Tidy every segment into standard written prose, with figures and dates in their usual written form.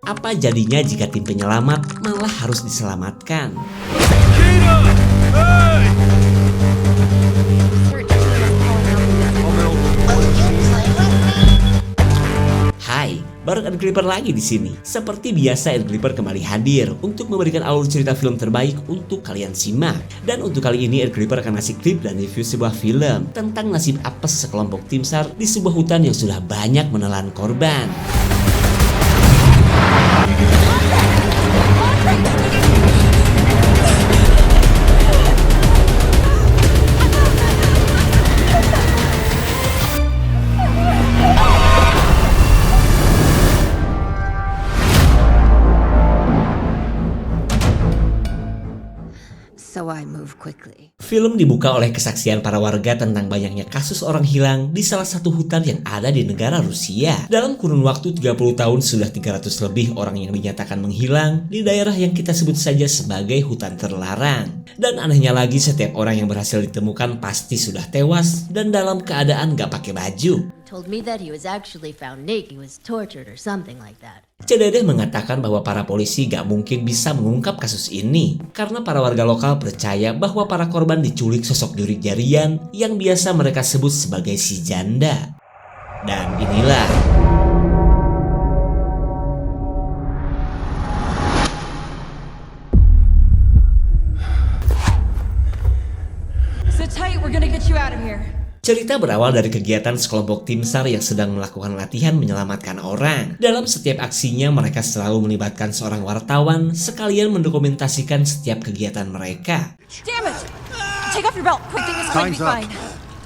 Apa jadinya jika tim penyelamat malah harus diselamatkan? Hai, bareng Ed Clipper lagi di sini. Seperti biasa, Ed Clipper kembali hadir untuk memberikan alur cerita film terbaik untuk kalian simak. Dan untuk kali ini Ed Clipper akan ngasih klip dan review sebuah film tentang nasib apes sekelompok tim SAR di sebuah hutan yang sudah banyak menelan korban. So I move quickly. Film dibuka oleh kesaksian para warga tentang banyaknya kasus orang hilang di salah satu hutan yang ada di negara Rusia. Dalam kurun waktu 30 tahun sudah 300 lebih orang yang dinyatakan menghilang di daerah yang kita sebut saja sebagai hutan terlarang. Dan anehnya lagi, setiap orang yang berhasil ditemukan pasti sudah tewas dan dalam keadaan gak pakai baju. Told me that he was actually found naked, he was tortured or something like that. Cedede mengatakan bahwa para polisi gak mungkin bisa mengungkap kasus ini karena para warga lokal percaya bahwa para korban diculik sosok juri-jarian yang biasa mereka sebut sebagai si janda. Dan inilah Sit tight, we're gonna get you out of here. cerita berawal dari kegiatan sekelompok tim SAR yang sedang melakukan latihan menyelamatkan orang. Dalam setiap aksinya, mereka selalu melibatkan seorang wartawan sekalian mendokumentasikan setiap kegiatan mereka. Damn it! Take off your belt. Quick, think it's going to be fine.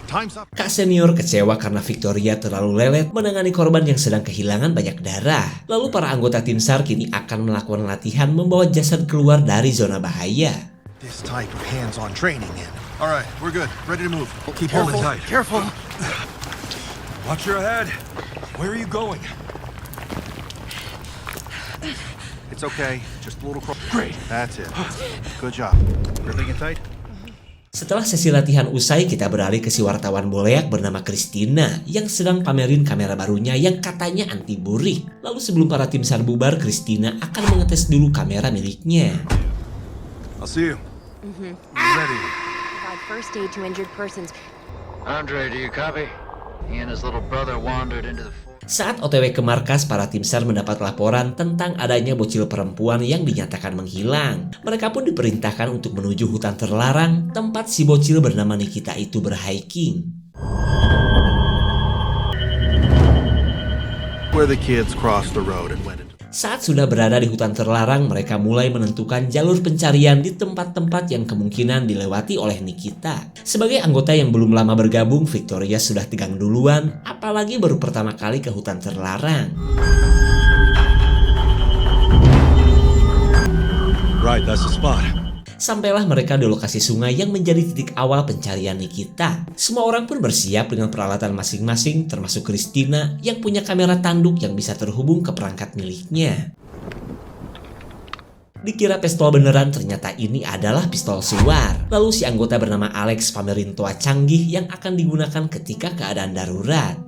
Time's up. Kak senior kecewa karena Victoria terlalu lelet menangani korban yang sedang kehilangan banyak darah. Lalu para anggota tim SAR kini akan melakukan latihan membawa jasad keluar dari zona bahaya. This type of hands-on training in. All right, we're good. Ready to move. Keep holding tight. Careful. Watch your head. Where are you going? It's okay. Just a little crawl. Great. That's it. Good job. Gripping it tight. Setelah sesi latihan usai, kita beralih ke si wartawan boleak bernama Christina yang sedang pamerin kamera barunya yang katanya anti burik. Lalu sebelum para tim SAR bubar, Christina akan mengetes dulu kamera miliknya. I'll see you. Ready. Provide first aid to injured persons. Andre, do you copy? He and his little brother wandered into the... Saat OTW ke markas, para tim SAR mendapat laporan tentang adanya bocil perempuan yang dinyatakan menghilang. Mereka pun diperintahkan untuk menuju hutan terlarang tempat si bocil bernama Nikita itu berhiking. Where the kids crossed the road and went into. Saat sudah berada di hutan terlarang, mereka mulai menentukan jalur pencarian di tempat-tempat yang kemungkinan dilewati oleh Nikita. Sebagai anggota yang belum lama bergabung, Victoria sudah tegang duluan, apalagi baru pertama kali ke hutan terlarang. Right, that's the spot. Sampailah mereka di lokasi sungai yang menjadi titik awal pencarian Nikita. Semua orang pun bersiap dengan peralatan masing-masing, termasuk Christina yang punya kamera tanduk yang bisa terhubung ke perangkat miliknya. Dikira pistol beneran, ternyata ini adalah pistol suar. Lalu si anggota bernama Alex pamerin toa canggih yang akan digunakan ketika keadaan darurat.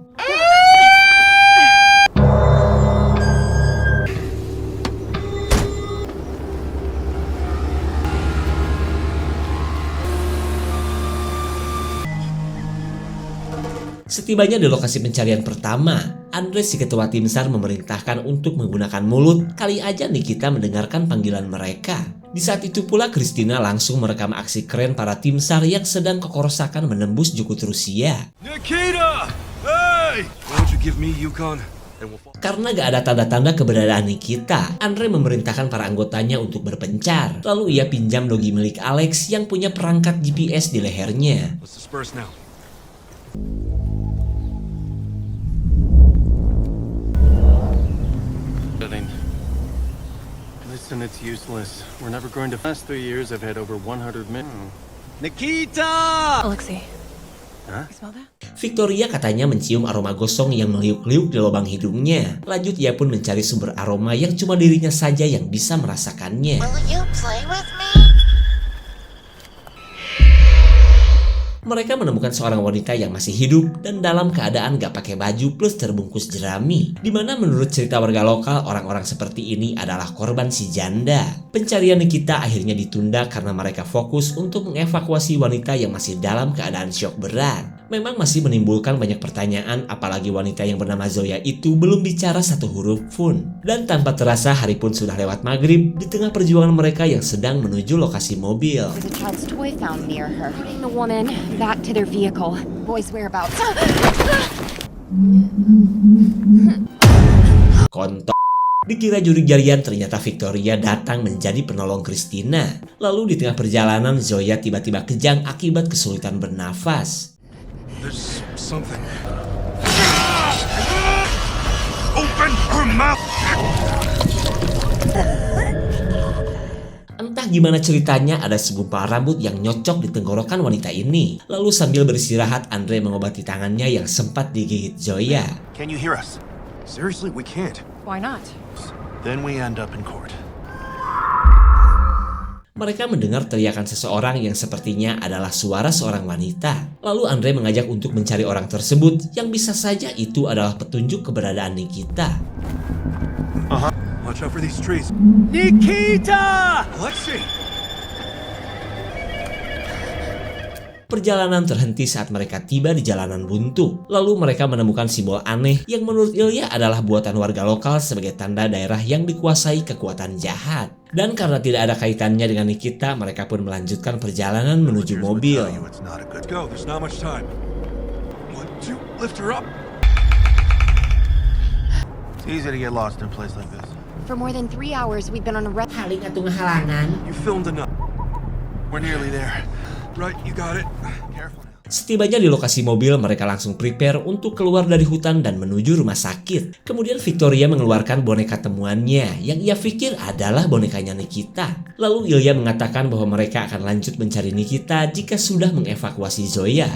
Setibanya di lokasi pencarian pertama, Andre si ketua tim SAR memerintahkan untuk menggunakan mulut, kali aja Nikita mendengarkan panggilan mereka. Di saat itu pula Christina langsung merekam aksi keren para tim SAR yang sedang kekerosakan menembus jukut Rusia. Nikita! Hey! Why don't you give me Yukon? And we'll fall. Karena gak ada tanda-tanda keberadaan Nikita, Andre memerintahkan para anggotanya untuk berpencar. Lalu ia pinjam dogi milik Alex yang punya perangkat GPS di lehernya. Let's disperse now. Listen, it's useless. We're never going to. Last 3 years, I've had over 100 men. Nikita! Alexei. Huh? You smell that? Victoria katanya mencium aroma gosong yang meliuk-liuk di lubang hidungnya. Lanjut ia pun mencari sumber aroma yang cuma dirinya saja yang bisa merasakannya. Will you play with me? Mereka menemukan seorang wanita yang masih hidup dan dalam keadaan gak pakai baju plus terbungkus jerami. Dimana menurut cerita warga lokal, orang-orang seperti ini adalah korban si janda. Pencarian Nikita akhirnya ditunda karena mereka fokus untuk mengevakuasi wanita yang masih dalam keadaan syok berat. Memang masih menimbulkan banyak pertanyaan, apalagi wanita yang bernama Zoya itu belum bicara satu huruf pun. Dan tanpa terasa hari pun sudah lewat maghrib di tengah perjuangan mereka yang sedang menuju lokasi mobil. There's a child's toy found near her. Putting the woman back to their vehicle. Boy's whereabouts. Kontol. Dikira juri-jarian, ternyata Victoria datang menjadi penolong Christina. Lalu di tengah perjalanan Zoya tiba-tiba kejang akibat kesulitan bernafas. There's something. Open her mouth! Entah gimana ceritanya, ada segumpal rambut yang nyocok di tenggorokan wanita ini. Lalu sambil beristirahat, Andre mengobati tangannya yang sempat digigit Zoya. Can you hear us? Seriously, we can't. Why not? Then we end up in court. Mereka mendengar teriakan seseorang yang sepertinya adalah suara seorang wanita. Lalu Andre mengajak untuk mencari orang tersebut yang bisa saja itu adalah petunjuk keberadaan Nikita. Watch out for these trees. Nikita! Alexei! Perjalanan terhenti saat mereka tiba di jalanan buntu. Lalu mereka menemukan simbol aneh yang menurut Ilya adalah buatan warga lokal sebagai tanda daerah yang dikuasai kekuatan jahat. Dan karena tidak ada kaitannya dengan Nikita, mereka pun melanjutkan perjalanan menuju Here's mobil. what tell you it's not a good Go, there's not much time. What? Lift her up? It's easy to get lost in a place like this. For more than 3 hours, we've been on a Paling atau halangan. You filmed enough. We're nearly there. Right, you got it. Careful now. Setibanya di lokasi mobil, mereka langsung prepare untuk keluar dari hutan dan menuju rumah sakit. Kemudian Victoria mengeluarkan boneka temuannya yang ia pikir adalah bonekanya Nikita. Lalu Ilya mengatakan bahwa mereka akan lanjut mencari Nikita jika sudah mengevakuasi Zoya.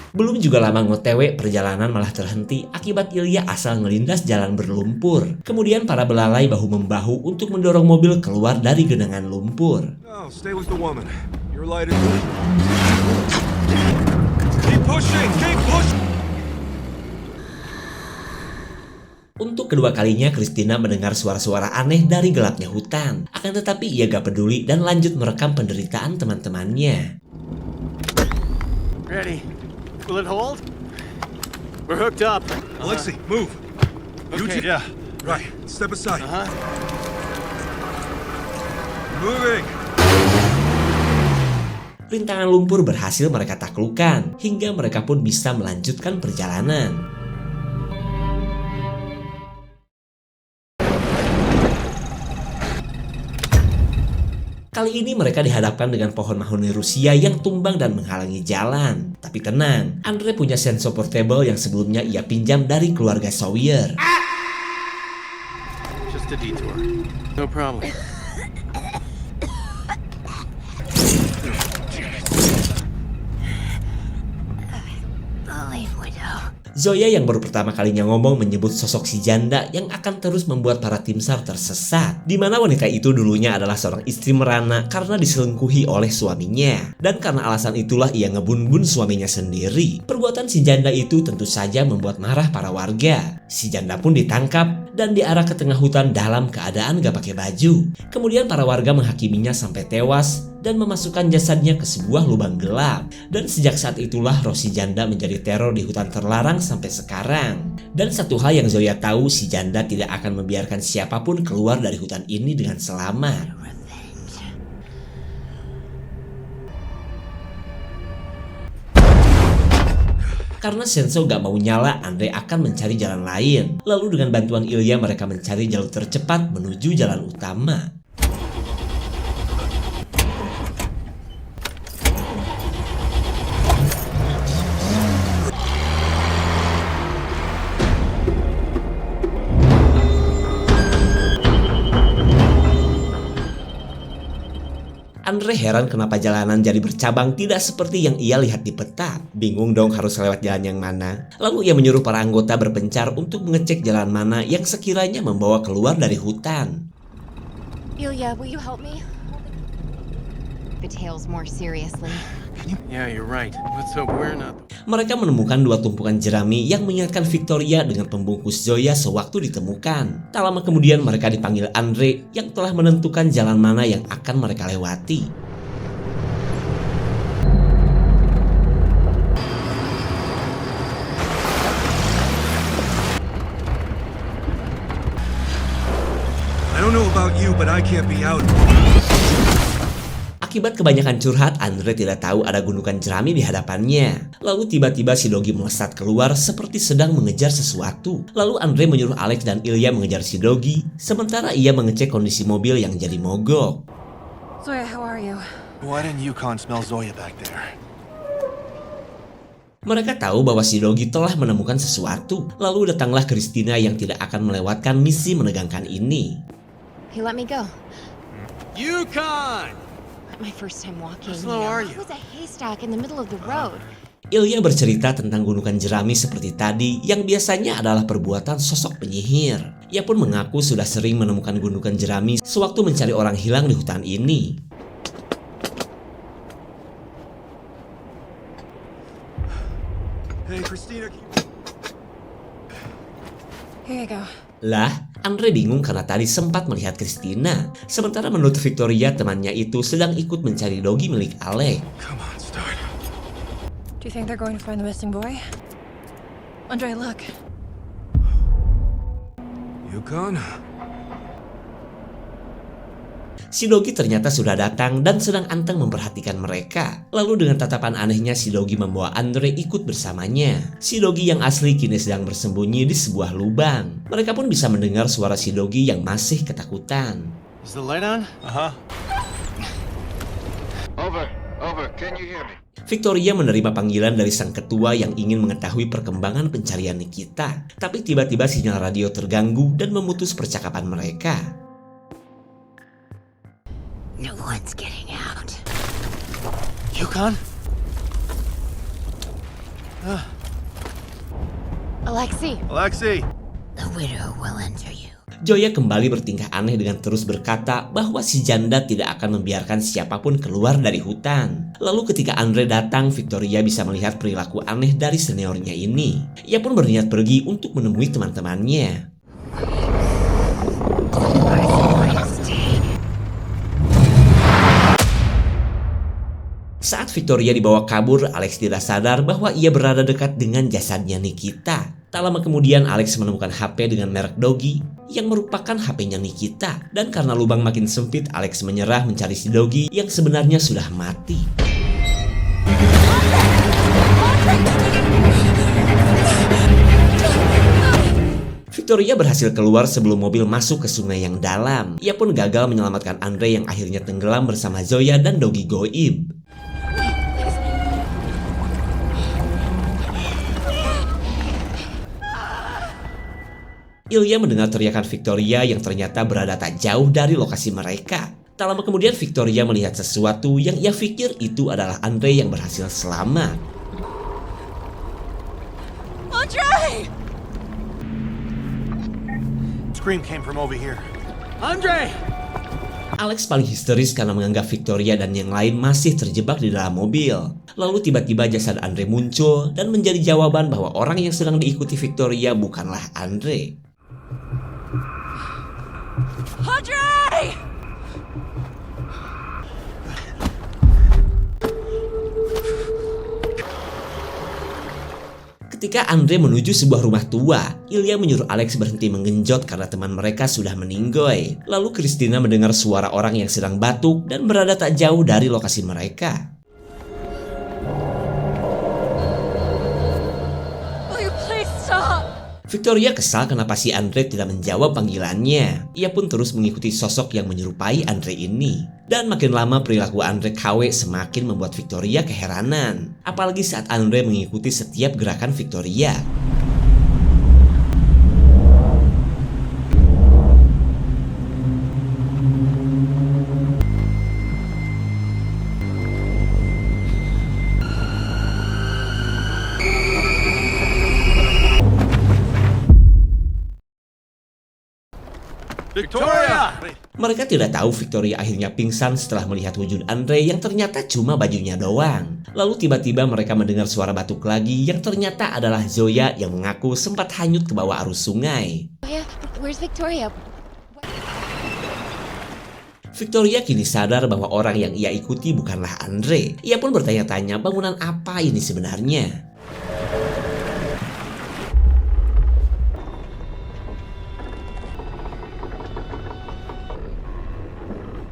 Belum juga lama ngotw, perjalanan malah terhenti akibat Ilya asal ngelindas jalan berlumpur. Kemudian para belalai bahu-membahu untuk mendorong mobil keluar dari genangan lumpur. No, stay with the woman. Your light is... Keep pushing! Keep pushing! Untuk kedua kalinya, Christina mendengar suara-suara aneh dari gelapnya hutan. Akan tetapi ia gak peduli dan lanjut merekam penderitaan teman-temannya. Ready? Will it hold? We're hooked up. Alexei, move! You Okay. yeah. Right, step aside. Uh-huh. Moving! Rintangan lumpur berhasil mereka taklukkan, hingga mereka pun bisa melanjutkan perjalanan. Kali ini mereka dihadapkan dengan pohon mahoni Rusia yang tumbang dan menghalangi jalan. Tapi tenang, Andre punya sensor portable yang sebelumnya ia pinjam dari keluarga Sawyer. Just a detour. No problem. Zoya yang baru pertama kalinya ngomong menyebut sosok si janda yang akan terus membuat para tim SAR tersesat. Di mana wanita itu dulunya adalah seorang istri merana karena diselingkuhi oleh suaminya. Dan karena alasan itulah ia ngebun-bun suaminya sendiri. Perbuatan si janda itu tentu saja membuat marah para warga. Si janda pun ditangkap dan diarah ke tengah hutan dalam keadaan gak pakai baju. Kemudian para warga menghakiminya sampai tewas dan memasukkan jasadnya ke sebuah lubang gelap. Dan sejak saat itulah roh si janda menjadi teror di hutan terlarang sampai sekarang. Dan satu hal yang Zoya tahu, si janda tidak akan membiarkan siapapun keluar dari hutan ini dengan selamat. Karena Senso gak mau nyala, Andre akan mencari jalan lain. Lalu dengan bantuan Ilya mereka mencari jalur tercepat menuju jalan utama. Andre heran kenapa jalanan jadi bercabang tidak seperti yang ia lihat di peta. Bingung dong harus lewat jalan yang mana. Lalu ia menyuruh para anggota berpencar untuk mengecek jalan mana yang sekiranya membawa keluar dari hutan. Ilya, will you help me? The tails more seriously. Yeah, you're right. Let's hope we're not. Mereka menemukan 2 tumpukan jerami yang mengingatkan Victoria dengan pembungkus Zoya sewaktu ditemukan. Tak lama kemudian mereka dipanggil Andre yang telah menentukan jalan mana yang akan mereka lewati. I don't know about you, but I can't be out. Akibat kebanyakan curhat, Andre tidak tahu ada gundukan jerami di hadapannya. Lalu tiba-tiba si Dogi melesat keluar seperti sedang mengejar sesuatu. Lalu Andre menyuruh Alex dan Ilya mengejar si Dogi, sementara ia mengecek kondisi mobil yang jadi mogok. Zoya, how are you? Why didn't Yukon smell Zoya back there? Mereka tahu bahwa si Dogi telah menemukan sesuatu. Lalu datanglah Christina yang tidak akan melewatkan misi menegangkan ini. He let me go. Yukon! My first time walking. How slow are you? It was a haystack in the middle of the road. Ilya bercerita tentang gundukan jerami seperti tadi yang biasanya adalah perbuatan sosok penyihir. Ia pun mengaku sudah sering menemukan gundukan jerami sewaktu mencari orang hilang di hutan ini. Hey, Christina. Here you go. Lah, Andre bingung karena tadi sempat melihat Christina. Sementara menurut Victoria, temannya itu sedang ikut mencari Dogi milik Alex. Come on, start. Do you think they're going to find the missing boy? Andre, look. Yukon? Si Dogi ternyata sudah datang dan sedang anteng memperhatikan mereka. Lalu dengan tatapan anehnya si Dogi membawa Andre ikut bersamanya. Si Dogi yang asli kini sedang bersembunyi di sebuah lubang. Mereka pun bisa mendengar suara si Dogi yang masih ketakutan. Is the light on? Over. Can you hear me? Victoria menerima panggilan dari sang ketua yang ingin mengetahui perkembangan pencarian Nikita. Tapi tiba-tiba sinyal radio terganggu dan memutus percakapan mereka. No one's getting out. Yukon? Alexei, Alexei! The widow will enter you. Zoya kembali bertingkah aneh dengan terus berkata bahwa si janda tidak akan membiarkan siapapun keluar dari hutan. Lalu ketika Andre datang, Victoria bisa melihat perilaku aneh dari seniornya ini. Ia pun berniat pergi untuk menemui teman-temannya. Saat Victoria dibawa kabur, Alex tidak sadar bahwa ia berada dekat dengan jasadnya Nikita. Tak lama kemudian Alex menemukan HP dengan merek Dogi yang merupakan HP-nya Nikita. Dan karena lubang makin sempit, Alex menyerah mencari si Dogi yang sebenarnya sudah mati. Victoria berhasil keluar sebelum mobil masuk ke sungai yang dalam. Ia pun gagal menyelamatkan Andre yang akhirnya tenggelam bersama Zoya dan Dogi Goib. Ilya mendengar teriakan Victoria yang ternyata berada tak jauh dari lokasi mereka. Tak lama kemudian Victoria melihat sesuatu yang ia pikir itu adalah Andre yang berhasil selamat. Andre! Scream came from over here. Andre! Alex paling histeris karena menganggap Victoria dan yang lain masih terjebak di dalam mobil. Lalu tiba-tiba jasad Andre muncul dan menjadi jawaban bahwa orang yang sedang diikuti Victoria bukanlah Andre. Andre! Ketika Andre menuju sebuah rumah tua, Ilya menyuruh Alex berhenti menggenjot karena teman mereka sudah meninggoy. Lalu Christina mendengar suara orang yang sedang batuk dan berada tak jauh dari lokasi mereka. Will you please stop? Victoria kesal kenapa si Andre tidak menjawab panggilannya. Ia pun terus mengikuti sosok yang menyerupai Andre ini. Dan makin lama perilaku Andre KW semakin membuat Victoria keheranan. Apalagi saat Andre mengikuti setiap gerakan Victoria. Victoria! Mereka tidak tahu Victoria akhirnya pingsan setelah melihat wujud Andre yang ternyata cuma bajunya doang. Lalu tiba-tiba mereka mendengar suara batuk lagi yang ternyata adalah Zoya yang mengaku sempat hanyut ke bawah arus sungai. Yeah, where's Victoria? Victoria kini sadar bahwa orang yang ia ikuti bukanlah Andre. Ia pun bertanya-tanya bangunan apa ini sebenarnya.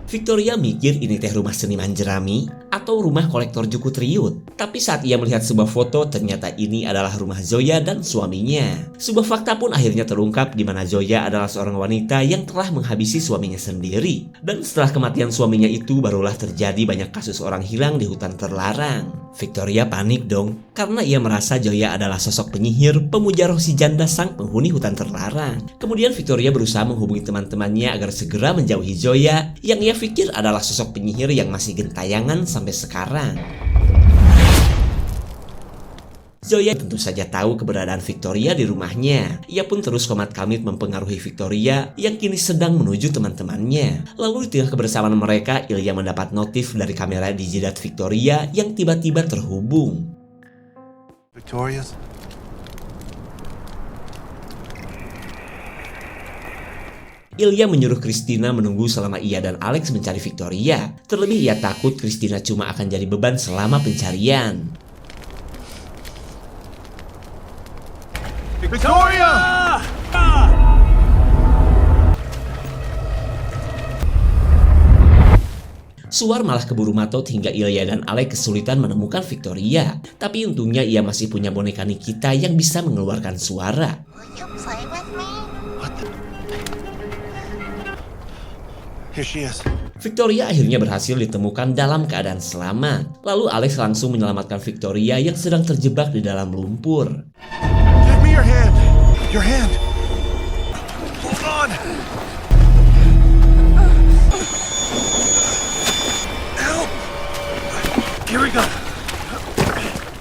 Victoria mikir ini teh rumah seniman jerami atau rumah kolektor juku triut. Tapi saat ia melihat sebuah foto, ternyata ini adalah rumah Zoya dan suaminya. Sebuah fakta pun akhirnya terungkap di mana Zoya adalah seorang wanita yang telah menghabisi suaminya sendiri. Dan setelah kematian suaminya itu barulah terjadi banyak kasus orang hilang di hutan terlarang. Victoria panik dong, karena ia merasa Zoya adalah sosok penyihir, pemuja roh si janda sang penghuni hutan terlarang. Kemudian Victoria berusaha menghubungi teman-temannya agar segera menjauhi Zoya, yang ia pikir adalah sosok penyihir yang masih gentayangan sampai sekarang. Zoya tentu saja tahu keberadaan Victoria di rumahnya. Ia pun terus komat-kamit mempengaruhi Victoria yang kini sedang menuju teman-temannya. Lalu di tengah kebersamaan mereka, Ilya mendapat notif dari kamera di jidat Victoria yang tiba-tiba terhubung. Victoria's? Ilya menyuruh Christina menunggu selama ia dan Alex mencari Victoria. Terlebih ia takut Christina cuma akan jadi beban selama pencarian. Victoria! Suar malah keburu matot hingga Ilya dan Alex kesulitan menemukan Victoria. Tapi untungnya ia masih punya boneka Nikita yang bisa mengeluarkan suara. Here she is. Victoria akhirnya berhasil ditemukan dalam keadaan selamat. Lalu Alex langsung menyelamatkan Victoria yang sedang terjebak di dalam lumpur. Give me your hand. Your hand. Hold on. Help. Here we go.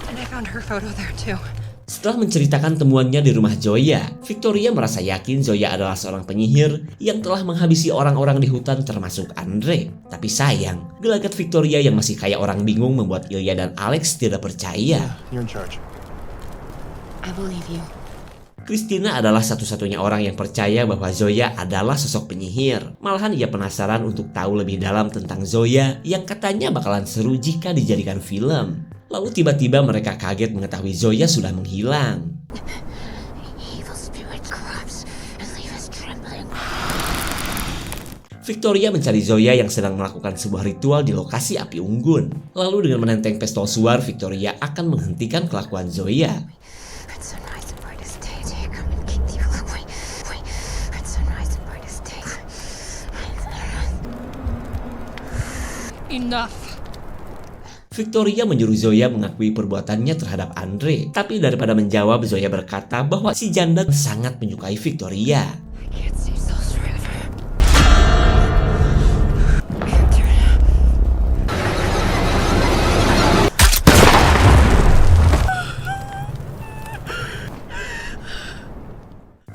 And I found her photo there too. Setelah menceritakan temuannya di rumah Zoya, Victoria merasa yakin Zoya adalah seorang penyihir yang telah menghabisi orang-orang di hutan termasuk Andre. Tapi sayang, gelagat Victoria yang masih kayak orang bingung membuat Ilya dan Alex tidak percaya. You're in charge. I believe you. Christina adalah satu-satunya orang yang percaya bahwa Zoya adalah sosok penyihir. Malahan ia penasaran untuk tahu lebih dalam tentang Zoya yang katanya bakalan seru jika dijadikan film. Lalu tiba-tiba mereka kaget mengetahui Zoya sudah menghilang. Victoria mencari Zoya yang sedang melakukan sebuah ritual di lokasi api unggun. Lalu dengan menenteng pistol suar, Victoria akan menghentikan kelakuan Zoya. Enough. Victoria menyuruh Zoya mengakui perbuatannya terhadap Andre. Tapi daripada menjawab, Zoya berkata bahwa si janda sangat menyukai Victoria. I can't stay so straight.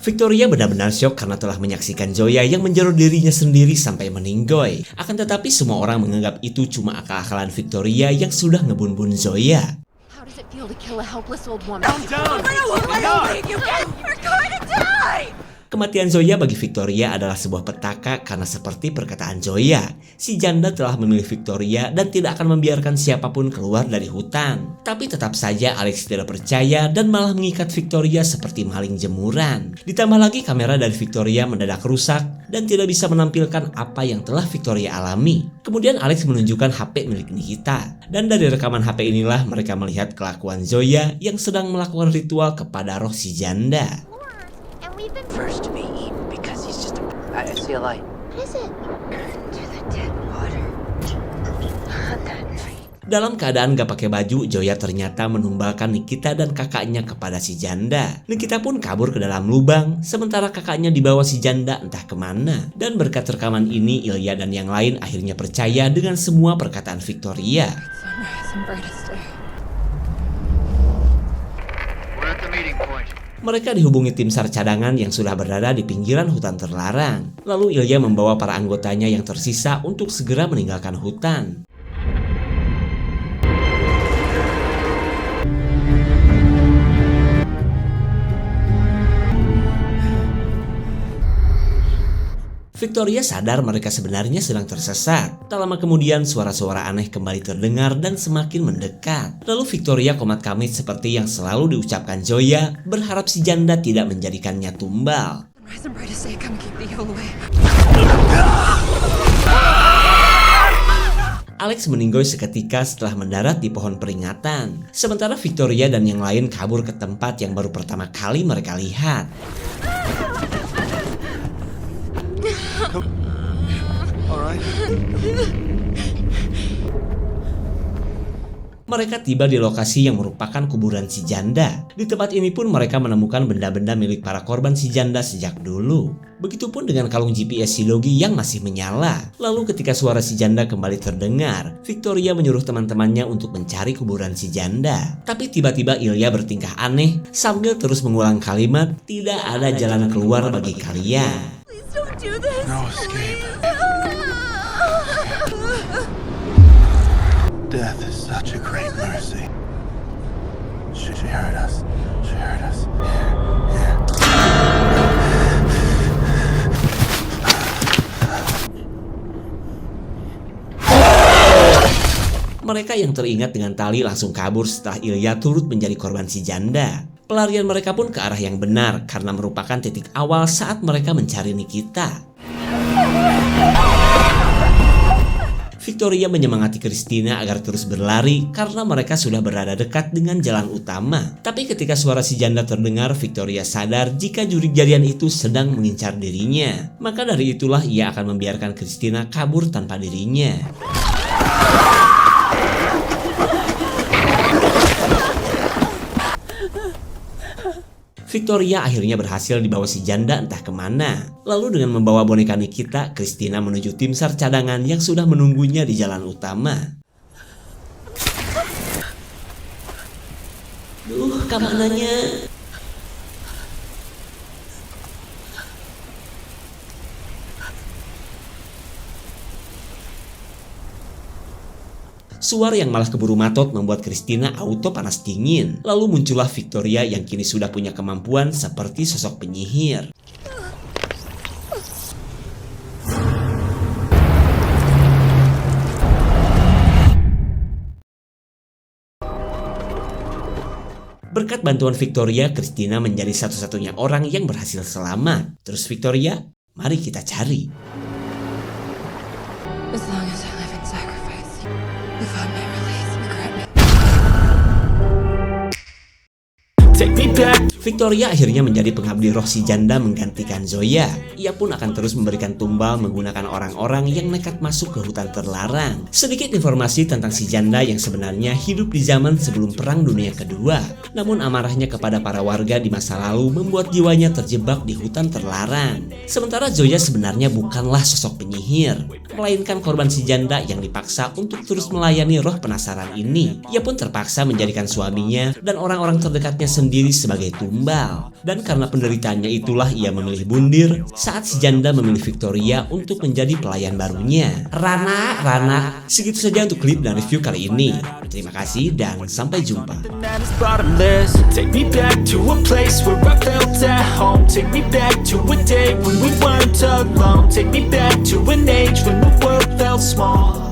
Victoria benar-benar syok karena telah menyaksikan Zoya yang menjerut dirinya sendiri sampai meninggoy. Akan tetapi semua orang menganggap itu cuma akal-akalan Victoria yang sudah ngebun-bun Zoya. How does it feel to kill a helpless old woman? Down! You're going to die! Kematian Zoya bagi Victoria adalah sebuah petaka karena seperti perkataan Zoya, si janda telah memilih Victoria dan tidak akan membiarkan siapapun keluar dari hutan. Tapi tetap saja Alex tidak percaya dan malah mengikat Victoria seperti maling jemuran. Ditambah lagi kamera dari Victoria mendadak rusak dan tidak bisa menampilkan apa yang telah Victoria alami. Kemudian Alex menunjukkan HP milik Nikita. Dan dari rekaman HP inilah mereka melihat kelakuan Zoya yang sedang melakukan ritual kepada roh si janda. First to be eaten because he's just a... I see a light. What is it? To the dead water. On that night. Dalam keadaan gak pakai baju, Zoya ternyata menumbalkan Nikita dan kakaknya kepada si janda. Nikita pun kabur ke dalam lubang, sementara kakaknya dibawa si janda entah kemana. Dan berkat rekaman ini, Ilya dan yang lain akhirnya percaya dengan semua perkataan Victoria. Sunrise and brightest day. We're at the meeting point. Mereka dihubungi tim SAR cadangan yang sudah berada di pinggiran hutan terlarang. Lalu Ilya membawa para anggotanya yang tersisa untuk segera meninggalkan hutan. Victoria sadar mereka sebenarnya sedang tersesat. Tak lama kemudian suara-suara aneh kembali terdengar dan semakin mendekat. Lalu Victoria komat kamit seperti yang selalu diucapkan Zoya, berharap si janda tidak menjadikannya tumbal. Rise and brightest day, come keep the evil away. Alex meninggoy seketika setelah mendarat di pohon peringatan. Sementara Victoria dan yang lain kabur ke tempat yang baru pertama kali mereka lihat. Mereka tiba di lokasi yang merupakan kuburan si janda. Di tempat ini pun mereka menemukan benda-benda milik para korban si janda sejak dulu. Begitupun dengan kalung GPS si Logi yang masih menyala. Lalu ketika suara si janda kembali terdengar, Victoria menyuruh teman-temannya untuk mencari kuburan si janda. Tapi tiba-tiba Ilya bertingkah aneh sambil terus mengulang kalimat, "Tidak ada jalan keluar bagi kalian." Don't do this. No escape. Death is such a great mercy. She heard us. She heard us. Mereka yang teringat dengan tali langsung kabur setelah Ilya turut menjadi korban si janda. Pelarian mereka pun ke arah yang benar karena merupakan titik awal saat mereka mencari Nikita. Victoria menyemangati Christina agar terus berlari karena mereka sudah berada dekat dengan jalan utama. Tapi ketika suara si janda terdengar, Victoria sadar jika jurik jarian itu sedang mengincar dirinya. Maka dari itulah ia akan membiarkan Christina kabur tanpa dirinya. Victoria akhirnya berhasil dibawa si janda entah kemana. Lalu dengan membawa boneka Nikita, Christina menuju tim SAR cadangan yang sudah menunggunya di jalan utama. Duh, keamanannya. Suar yang malah keburu matot membuat Christina auto panas dingin. Lalu muncullah Victoria yang kini sudah punya kemampuan seperti sosok penyihir. Berkat bantuan Victoria, Christina menjadi satu-satunya orang yang berhasil selamat. Terus Victoria, mari kita cari. As long as I live in sacrifice, you found me release, regret me. Take me back. Victoria akhirnya menjadi pengabdi roh si janda menggantikan Zoya. Ia pun akan terus memberikan tumbal menggunakan orang-orang yang nekat masuk ke hutan terlarang. Sedikit informasi tentang si janda yang sebenarnya hidup di zaman sebelum Perang Dunia Kedua. Namun amarahnya kepada para warga di masa lalu membuat jiwanya terjebak di hutan terlarang. Sementara Zoya sebenarnya bukanlah sosok penyihir, melainkan korban si janda yang dipaksa untuk terus melayani roh penasaran ini. Ia pun terpaksa menjadikan suaminya dan orang-orang terdekatnya sendiri sebagai tumbal. Dan karena penderitaannya itulah ia memilih bundir saat si janda memilih Victoria untuk menjadi pelayan barunya. Rana, segitu saja untuk klip dan review kali ini. Terima kasih dan sampai jumpa. Take me back to a place where I felt at home. Take me back to a day when we weren't alone. Take me back to an age when the world felt small.